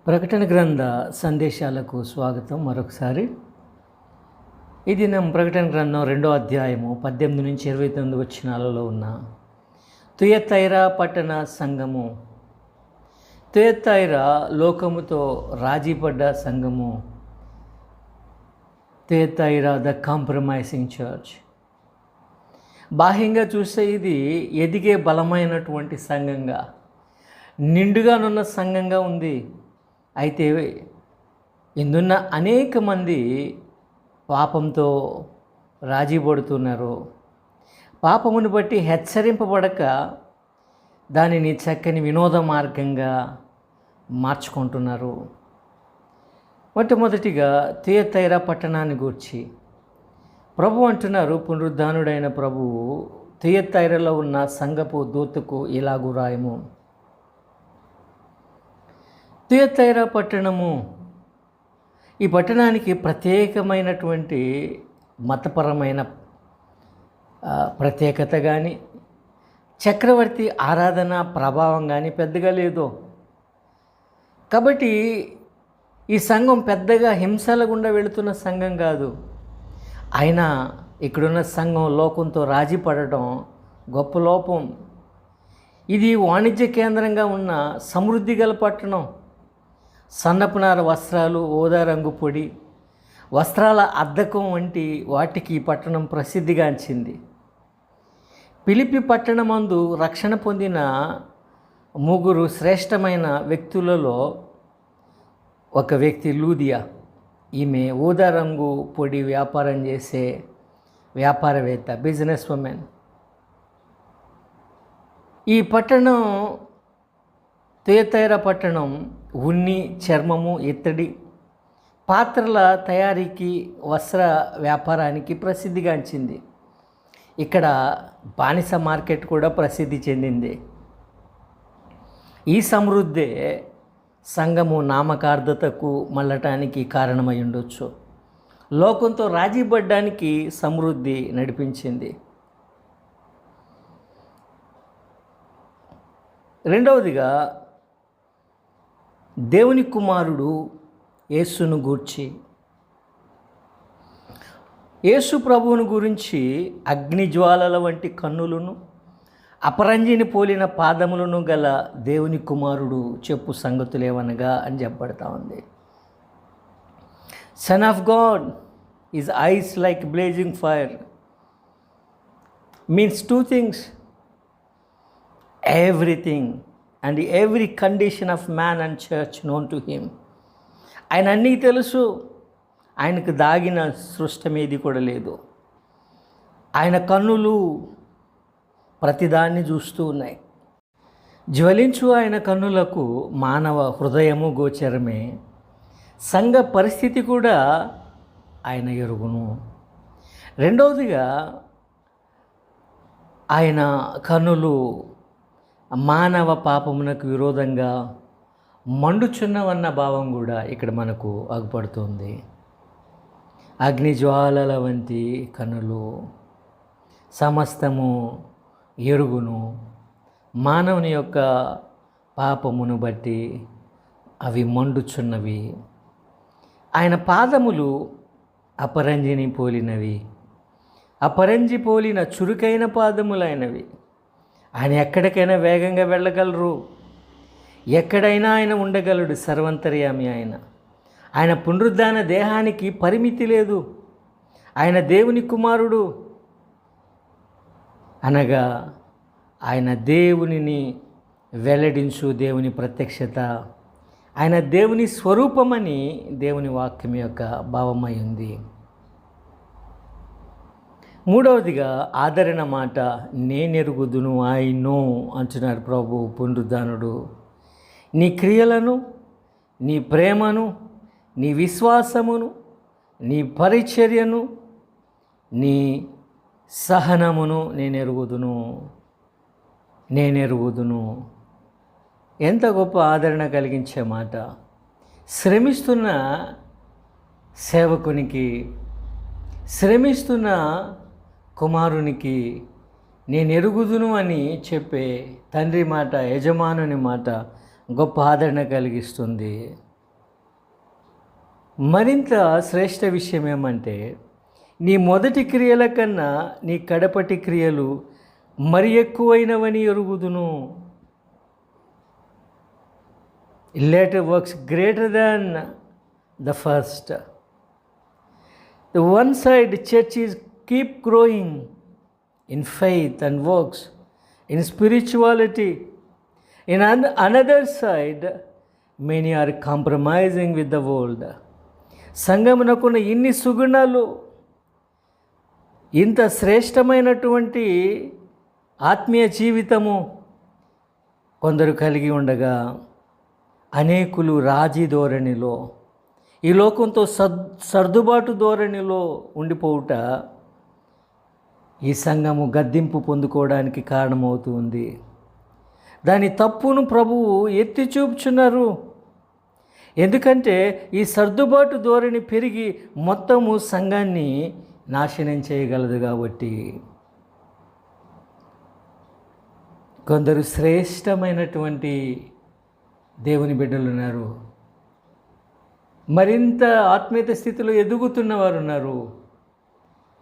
ప్రకటన గ్రంథ సందేశాలకు స్వాగతం. మరొకసారి ఈ దినం ప్రకటన గ్రంథం 2వ అధ్యాయము 18 నుంచి 29 వచనాలలో ఉన్న తుయతైరా పట్టణ సంఘము. తుయతైరా లోకముతో రాజీపడ్డ సంఘము. Thyatira the compromising church. బాహ్యంగా చూస్తే ఇది ఎదిగే బలమైనటువంటి సంఘంగా, నిండుగానున్న సంఘంగా ఉంది. అయితే ఇందున్న అనేక మంది పాపంతో రాజీ పడుతున్నారు. పాపమును బట్టి హెచ్చరింపబడక దానిని చక్కని వినోద మార్గంగా మార్చుకుంటున్నారు. మొట్టమొదటిగా తుయతైరా పట్టణాన్ని గూర్చి ప్రభు అంటున్నారు, పునరుద్ధానుడైన ప్రభువు తుయతైరాలో ఉన్న సంఘపు దూతకు ఇలాగు రాయము. తుయతైరా పట్టణము, ఈ పట్టణానికి ప్రత్యేకమైనటువంటి మతపరమైన ప్రత్యేకత కానీ, చక్రవర్తి ఆరాధన ప్రభావం కానీ పెద్దగా లేదు. కాబట్టి ఈ సంఘం పెద్దగా హింసల గుండా వెళుతున్న సంఘం కాదు. అయినా ఇక్కడున్న సంఘం లోకంతో రాజీ పడటం గొప్ప లోపం. ఇది వాణిజ్య కేంద్రంగా ఉన్న సమృద్ధి గల పట్టణం. సన్నపునార వస్త్రాలు, ఓదా రంగు పొడి, వస్త్రాల అద్దకం వంటి వాటికి ఈ పట్టణం ప్రసిద్ధిగాంచింది. ఫిలిప్పి పట్టణమందు రక్షణ పొందిన 3 శ్రేష్టమైన వ్యక్తులలో ఒక వ్యక్తి లూదియా. ఈమె ఊదా రంగు పొడి వ్యాపారం చేసే వ్యాపారవేత్త, బిజినెస్ ఉమెన్. ఈ పట్టణం, తుయతైరా పట్టణం ఉన్ని, చర్మము, ఇత్తడి పాత్రల తయారీకి, వస్త్ర వ్యాపారానికి ప్రసిద్ధిగాంచింది. ఇక్కడ బానిస మార్కెట్ కూడా ప్రసిద్ధి చెందింది. ఈ సమృద్ధే సంఘము నామకార్థతకు మళ్ళటానికి కారణమై ఉండొచ్చు. లోకంతో రాజీ పడ్డానికి సమృద్ధి నడిపించింది. రెండవదిగా దేవుని కుమారుడు యేసును గూర్చి, యేసు ప్రభువును గురించి అగ్నిజ్వాలల వంటి కన్నులను, అపరంజిని పోలిన పాదములను గల దేవుని కుమారుడు చెప్పు సంగతులేవనగా అని చెప్పబడతా ఉంది. Son of God is ice like blazing fire means 2 things: everything and every condition of man and church known to him. ఆయన అన్నీ తెలుసు. ఆయనకు దాగిన సృష్టం ఏది కూడా లేదు. ఆయన కన్నులు ప్రతిదాన్ని చూస్తూ ఉన్నాయి. జ్వలించు ఆయన కన్నులకు మానవ హృదయము గోచరమే. సంఘ పరిస్థితి కూడా ఆయన ఎరుగును. రెండవదిగా ఆయన కన్నులు మానవ పాపమునకు విరోధంగా మండుచున్నవన్న భావం కూడా ఇక్కడ మనకు అగుపడుతుంది. అగ్నిజ్వాలల వంటి కన్నులు సమస్తము ఎరుగును. మానవుని యొక్క పాపమును బట్టి అవి మండుచున్నవి. ఆయన పాదములు అపరంజిని పోలినవి, అపరంజి పోలిన చురుకైన పాదములైనవి. ఆయన ఎక్కడికైనా వేగంగా వెళ్ళగలరు. ఎక్కడైనా ఆయన ఉండగలడు. సర్వంతర్యామి ఆయన. ఆయన పునరుద్ధాన దేహానికి పరిమితి లేదు. ఆయన దేవుని కుమారుడు అనగా ఆయన దేవునిని వెల్లడించు దేవుని ప్రత్యక్షత, ఆయన దేవుని స్వరూపమని దేవుని వాక్యం యొక్క భావమై ఉంది. మూడవదిగా ఆదరణ మాట, నేనెరుగుదును, ఐ నో అంటున్నాడు ప్రభు పునరుద్ధానుడు. నీ క్రియలను, నీ ప్రేమను, నీ విశ్వాసమును, నీ పరిచర్యను, నీ సహనమును నేనెరుగుదును. ఎంత గొప్ప ఆదరణ కలిగించే మాట. శ్రమిస్తున్న సేవకునికి, శ్రమిస్తున్న కుమారునికి నేను ఎరుగుదును అని చెప్పే తండ్రి మాట, యజమానుని మాట గొప్ప ఆదరణ కలిగిస్తుంది. మరింత శ్రేష్ఠ విషయం ఏమంటే, నీ మొదటి క్రియల కన్నా నీ కడపటి క్రియలు మరి ఎక్కువైనవని ఎరుగుదును. Later works greater than the first. The one side church is keep growing in faith and works, in spirituality. In another side, many are compromising with the world. సంఘమునకున్న ఇన్ని సుగుణాలు, ఇంత శ్రేష్టమైనటువంటి ఆత్మీయ జీవితము కొందరు కలిగి ఉండగా, అనేకులు రాజీ ధోరణిలో, ఈ లోకంతో సర్దుబాటు ధోరణిలో ఉండిపోవుట ఈ సంఘము గద్దింపు పొందుకోవడానికి కారణమవుతుంది. దాని తప్పును ప్రభువు ఎత్తి చూపుచున్నారు. ఎందుకంటే ఈ సర్దుబాటు ధోరణి పెరిగి మొత్తము సంఘాన్ని నాశనం చేయగలదు. కాబట్టి కొందరు శ్రేష్టమైనటువంటి దేవుని బిడ్డలు ఉన్నారు, మరింత ఆత్మీయత స్థితిలో ఎదుగుతున్న వారు ఉన్నారు.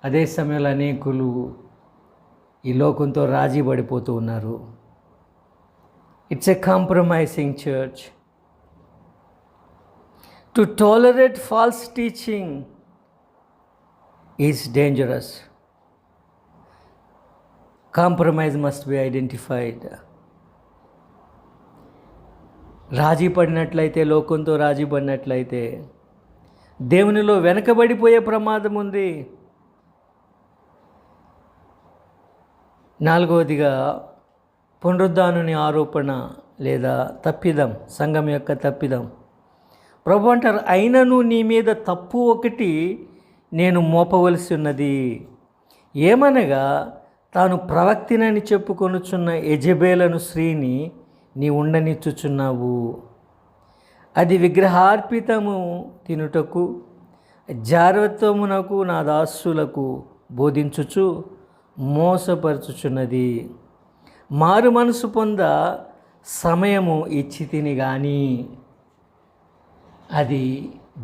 అదే సమయంలో అనేకులు ఈ లోకంతో రాజీ పడిపోతూ ఉన్నారు. It's a compromising church. To tolerate false teaching is dangerous. Compromise must be identified. రాజీ పడినట్లయితే, లోకంతో రాజీ పడినట్లయితే దేవునిలో వెనకబడిపోయే ప్రమాదం ఉంది. నాలుగవదిగా పునరుద్ధానుని ఆరోపణ లేదా తప్పిదం, సంఘం యొక్క తప్పిదం. ప్రభు అంటారు, అయినను నీ మీద తప్పు ఒకటి నేను మోపవలసి ఉన్నది. ఏమనగా తాను ప్రవక్తినని చెప్పుకొనుచున్న యెజెబెలను స్త్రీని నీ ఉండనిచ్చుచున్నావు. అది విగ్రహార్పితము తినుటకు, జారత్వమునకు నా దాసులకు బోధించుచు మోసపరచుచున్నది. మారు మనసు పొంద సమయము ఇచ్చి తిని కానీ అది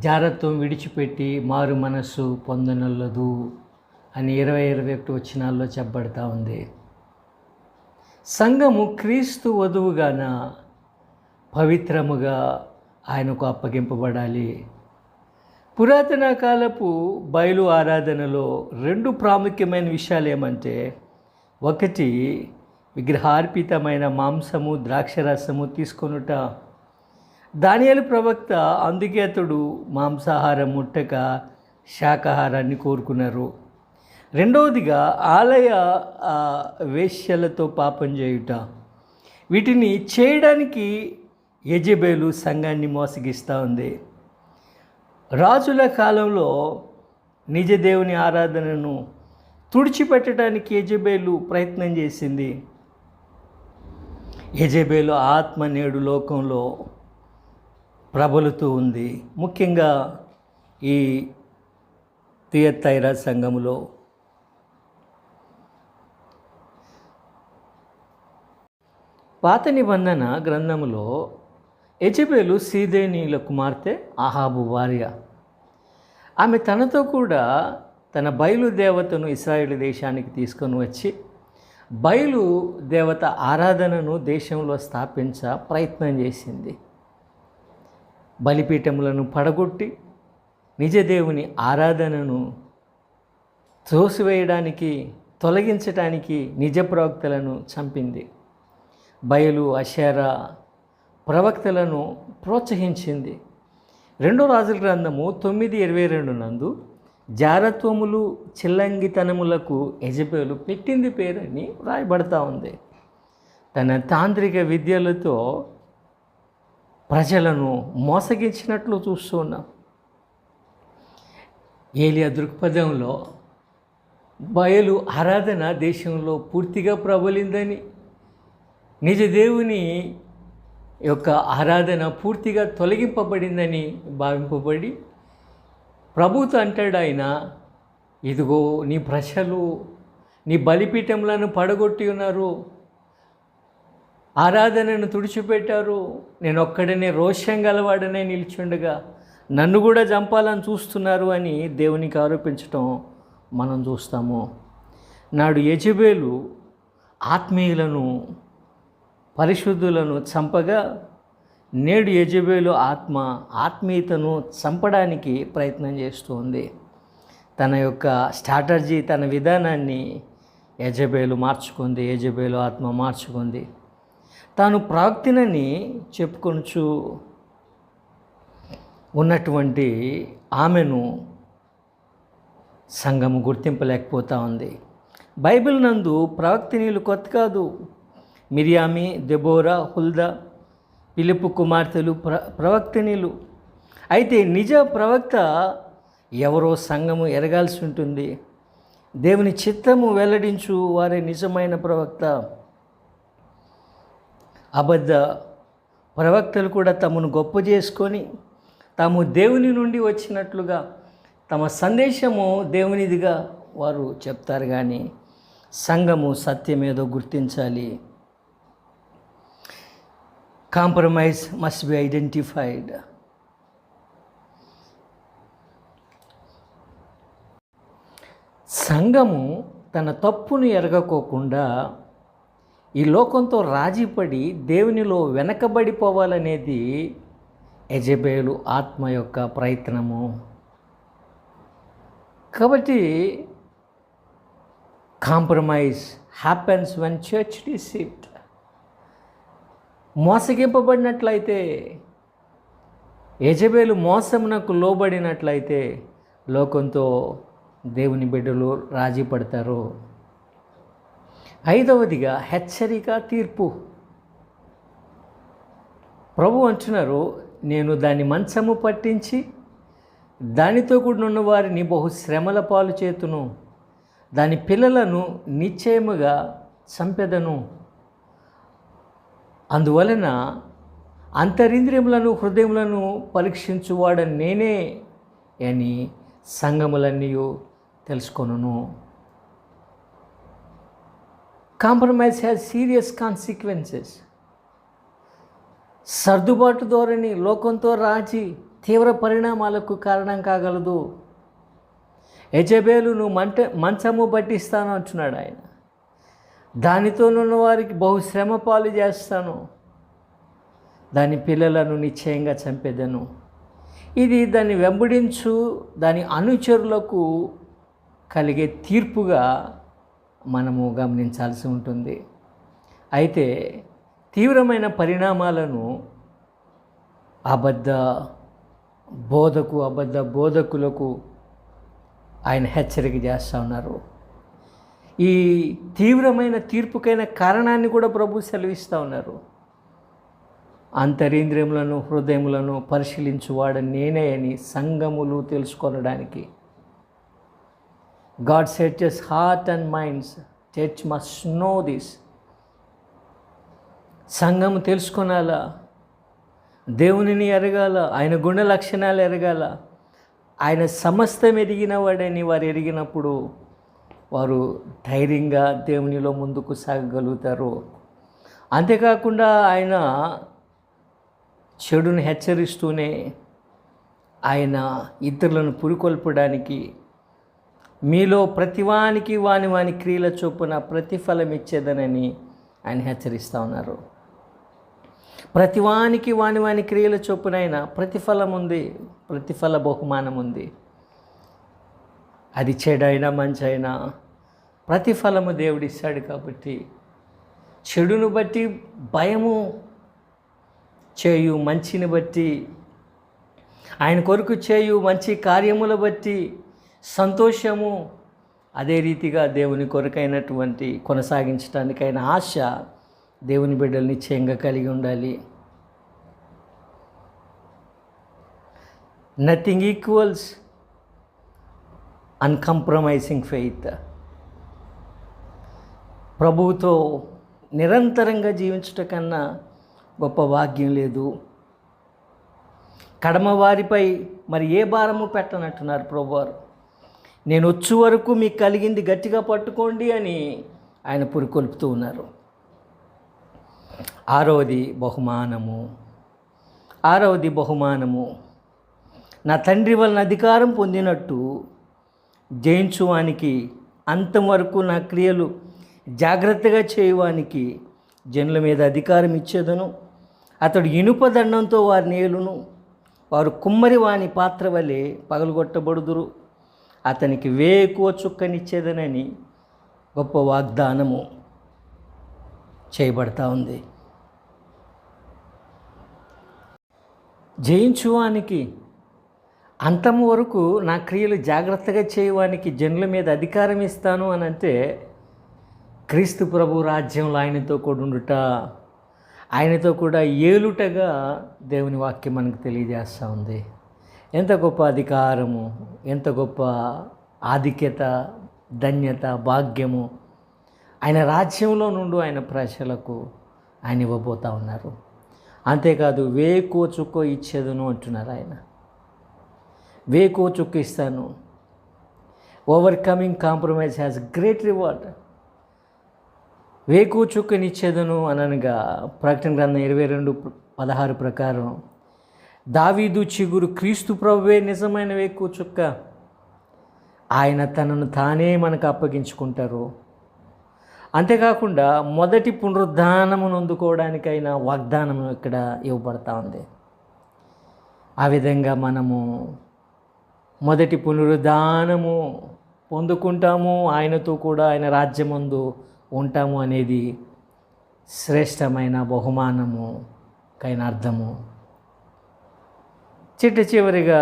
జారత్వం విడిచిపెట్టి మారు మనస్సు పొందనొల్లదు అని 20-21 వచనాల్లో చెప్పబడతా ఉంది. సంఘము క్రీస్తు వధువుగాన పవిత్రముగా ఆయనకు అప్పగింపబడాలి. పురాతన కాలపు బయలు ఆరాధనలో 2 ప్రాముఖ్యమైన విషయాలు ఏమంటే, ఒకటి విగ్రహార్పితమైన మాంసము, ద్రాక్షరసము తీసుకొనుట. దానియేలు ప్రవక్త అందుకే అతడు మాంసాహారం ముట్టక శాకాహారాన్ని కోరుకున్నారు. రెండవదిగా ఆలయ వేశ్యలతో పాపం చేయుట. వీటిని చేయడానికి యెజెబెలు సంఘాన్ని మోసగిస్తూ ఉంది. రాజుల కాలంలో నిజ దేవుని ఆరాధనను తుడిచిపెట్టడానికి యెజెబెలు ప్రయత్నం చేసింది. యెజెబెలు ఆత్మ నేడు లోకంలో ప్రబలుతూ ఉంది. ముఖ్యంగా ఈ థియతైరా సంఘములో. పాత నిబంధన గ్రంథములో యెజెబెలు సీదోనీయుల కుమార్తె అహాబు భార్య. ఆమె తనతో కూడా తన బయలు దేవతను ఇశ్రాయేలు దేశానికి తీసుకొని వచ్చి బయలు దేవత ఆరాధనను దేశంలో స్థాపించ ప్రయత్నం చేసింది. బలిపీఠములను పడగొట్టి నిజదేవుని ఆరాధనను త్రోసివేయడానికి, తొలగించడానికి నిజ ప్రవక్తలను చంపింది. బయలు, అషేరా ప్రవక్తలను ప్రోత్సహించింది. 2 రాజుల గ్రంథము 9:22 నందు జారత్వములు, చిల్లంగితనములకు యెజెబెలు పెట్టింది పేరని రాయబడతా ఉంది. తన తాంత్రిక విద్యలతో ప్రజలను మోసగించినట్లు చూస్తూ ఉన్నాం. ఏలియా దృక్పథంలో బయలు ఆరాధన దేశంలో పూర్తిగా ప్రబలిందని, నిజ దేవుని యొక్క ఆరాధన పూర్తిగా తొలగింపబడిందని భావింపబడి ప్రభుతో అంటాడు ఆయన, ఇదిగో నీ ప్రజలు నీ బలిపీఠములను పడగొట్టి ఉన్నారు, ఆరాధనను తుడిచిపెట్టారు, నేను ఒక్కడనే రోషం గలవాడనే నిలిచుండగా నన్ను కూడా చంపాలని చూస్తున్నారు అని దేవునికి ఆరోపించటం మనం చూస్తాము. నాడు యెజెబెలు ఆత్మీయులను, పరిశుద్ధులను చంపగా, నేడు యెజెబెలు ఆత్మీయతను చంపడానికి ప్రయత్నం చేస్తుంది. తన యొక్క స్ట్రాటజీ, తన విధానాన్ని యెజెబెలు మార్చుకుంది. యెజెబెలు ఆత్మ మార్చుకుంది. తాను ప్రవక్తినని చెప్పుకొనుచు ఉన్నటువంటి ఆమెను సంఘము గుర్తింపలేకపోతూ ఉంది. బైబిల్ నందు ప్రవక్తినీలు కొత్త కాదు. మిరియామి, దెబోరా, హుల్దా, పిలుపు కుమార్తెలు ప్రవక్తినీలు. అయితే నిజ ప్రవక్త ఎవరో సంఘము ఎరగాల్సి ఉంటుంది. దేవుని చిత్తము వెల్లడించు వారే నిజమైన ప్రవక్త. అబద్ధ ప్రవక్తలు కూడా తమను గొప్ప చేసుకొని తాము దేవుని నుండి వచ్చినట్లుగా తమ సందేశము దేవునిదిగా వారు చెప్తారు. కానీ సంఘము సత్యమేదో గుర్తించాలి. Compromise must be identified. సంఘము తన తప్పును ఎరగకోకుండా ఈ లోకంతో రాజీపడి దేవునిలో వెనకబడిపోవాలనేది యెజెబెలు ఆత్మ యొక్క ప్రయత్నము. కాబట్టి compromise happens when church deceived. మోసగింపబడినట్లయితే, యెజెబెలు మోసమునకు లోబడినట్లయితే లోకంతో దేవుని బిడ్డలు రాజీ పడతారు. ఐదవదిగా హెచ్చరిక, తీర్పు. ప్రభు అంటున్నారు, నేను దాని మంచము పట్టించి దానితో కూడా ఉన్న వారిని బహు శ్రమల పాలు చేతును, దాని పిల్లలను నిశ్చయముగా చంపెదను. అందువలన అంతరింద్రియములను హృదయములను పరీక్షించువాడని నేనే అని సంఘములన్నీ తెలుసుకొనును. Compromise has serious consequences. సర్దుబాటు ధోరణి లోకంతో రాజీ తీవ్ర పరిణామాలకు కారణం కాగలదు. యెజెబెలు నువ్వు మంచము పట్టిస్తాను అంటున్నాడు ఆయన. దానితోనున్న వారికి బహుశ్రమ పాలు చేస్తాను, దాని పిల్లలను నిశ్చయంగా చంపేదను. ఇది దాన్ని వెంబడించు దాని అనుచరులకు కలిగే తీర్పుగా మనము గమనించాల్సి ఉంటుంది. అయితే తీవ్రమైన పరిణామాలను అబద్ధ బోధకులకు ఆయన హెచ్చరిక చేస్తూ ఉన్నారు. ఈ తీవ్రమైన తీర్పుకైన కారణాన్ని కూడా ప్రభు సెలవిస్తూ ఉన్నారు. అంతరింద్రియములను హృదయములను పరిశీలించువాడు నేనే అని సంఘములు తెలుసుకొనడానికి. God searches heart and minds. Church must know this. సంఘము తెలుసుకొనాలా, దేవునిని ఎరగాల, ఆయన గుణ లక్షణాలు ఎరగాల. ఆయన సమస్తం ఎరిగిన వాడని వారు ఎరిగినప్పుడు వారు ధైర్యంగా దేవునిలో ముందుకు సాగగలుగుతారు. అంతేకాకుండా ఆయన చెడును హెచ్చరిస్తూనే ఆయన ఇతరులను పురికొల్పడానికి మీలో ప్రతివానికి వాని క్రియల చొప్పున ప్రతిఫలం ఇచ్చేదనని ఆయన హెచ్చరిస్తూ ఉన్నారు. ప్రతివానికి వాని క్రియల చొప్పున ఆయన ప్రతిఫలం ఉంది, ప్రతిఫల బహుమానం ఉంది. అది చెడైనా మంచైనా ప్రతిఫలము దేవుడిస్తాడు. కాబట్టి చెడును బట్టి భయము చేయు, మంచిని బట్టి ఆయన కొరకు చేయు మంచి కార్యముల బట్టి సంతోషము, అదే రీతిగా దేవుని కొరకైనటువంటి కొనసాగించడానికైన ఆశ దేవుని బిడ్డలు నిశ్చయంగా కలిగి ఉండాలి. Nothing equals uncompromising faith. ప్రభువుతో నిరంతరంగా జీవించటం కన్నా గొప్ప భాగ్యం లేదు. కడమవారిపై మరి ఏ భారము పెట్టనంటున్నారు ప్రభువారు. నేను వచ్చే వరకు మీకు కలిగింది గట్టిగా పట్టుకోండి అని ఆయన పురికొల్పుతూ ఉన్నారు. ఆరవది బహుమానము. నా తండ్రి వలన అధికారం పొందినట్టు జయించువానికి, అంతం వరకు నా క్రియలు జాగ్రత్తగా చేయువానికి జనుల మీద అధికారం ఇచ్చేదను. అతడు ఇనుప దండంతో వారిని ఏలును. వారు కుమ్మరి వాని పాత్ర వలె పగలగొట్టబడుదురు. అతనికి వేకువ చుక్కనిచ్చేదనని గొప్ప వాగ్దానము చేయబడతా ఉంది. జయించువానికి, అంతము వరకు నా క్రియలు జాగ్రత్తగా చేయవానికి జనుల మీద అధికారం ఇస్తాను అని అంటే క్రీస్తు ప్రభు రాజ్యంలో ఆయనతో కూడా ఉండుట, ఆయనతో కూడా ఏలుటగా దేవుని వాక్యం మనకు తెలియజేస్తూ ఉంది. ఎంత గొప్ప అధికారము, ఎంత గొప్ప ఆధిక్యత, ధన్యత, భాగ్యము ఆయన రాజ్యంలో నుండి ఆయన ప్రజలకు ఆయన ఇవ్వబోతూ ఉన్నారు. అంతేకాదు వేకువ చుక్క ఇచ్చేదను అంటున్నారు ఆయన. వేకువ చుక్క ఇస్తాను. Overcoming compromise has great reward. వేకువ చుక్కనిచ్చేదను అనగా ప్రకటన గ్రంథం 22:16 ప్రకారం దావీదు చిగురు క్రీస్తు ప్రభువే నిజమైన వేకువ చుక్క. ఆయన తనను తానే మనకు అప్పగించుకుంటారు. అంతేకాకుండా మొదటి పునరుద్ధానమును అందుకోవడానికైనా వాగ్దానం ఇక్కడ ఇవ్వబడతా ఉంది. ఆ విధంగా మనము మొదటి పునరుద్ధానము పొందుకుంటాము, ఆయనతో కూడా ఆయన రాజ్యమందు ఉంటాము అనేది శ్రేష్టమైన బహుమానము కైన అర్థము. చివరిగా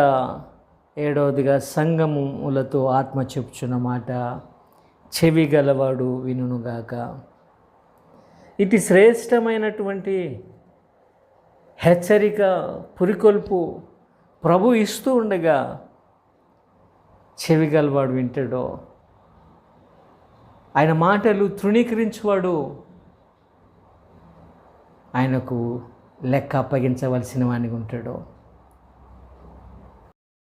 7వదిగా సంగములతో ఆత్మ చెప్పుచున్న మాట చెవి గలవాడు వినుగాక. ఇది శ్రేష్టమైనటువంటి హెచ్చరిక, పురికొల్పు ప్రభు ఇస్తూ ఉండగా చెవి గలవాడు వింటాడో, ఆయన మాటలు తృణీకరించువాడు ఆయనకు లెక్క అప్పగించవలసిన వానికి ఉంటాడో.